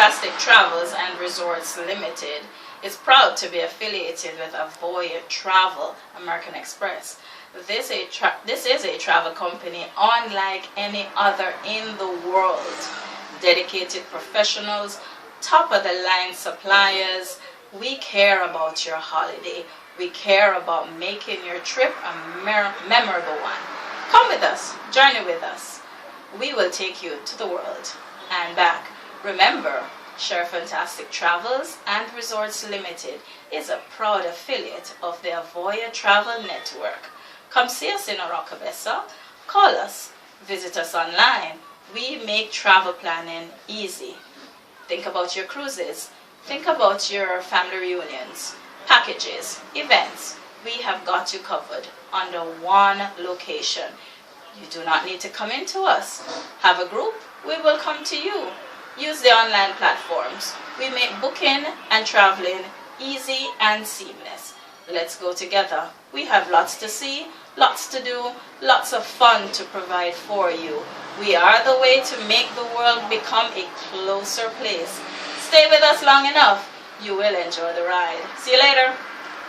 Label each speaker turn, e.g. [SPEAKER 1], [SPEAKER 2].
[SPEAKER 1] Fantastic Travels and Resorts Limited is proud to be affiliated with Avoya Travel American Express. This is a travel company unlike any other in the world. Dedicated professionals, top of the line suppliers. We care about your holiday. We care about making your trip a memorable one. Come with us, journey with us. We will take you to the world and back. Remember, Share Fantastic Travels and Resorts Limited is a proud affiliate of the Avoya Travel Network. Come see us in Orocabessa, call us, visit us online. We make travel planning easy. Think about your cruises, think about your family reunions, packages, events. We have got you covered under one location. You do not need to come into us. Have a group, we will come to you. Use the online platforms. We make booking and traveling easy and seamless. Let's go together. We have lots to see, lots to do, lots of fun to provide for you. We are the way to make the world become a closer place. Stay with us long enough. You will enjoy the ride. See you later.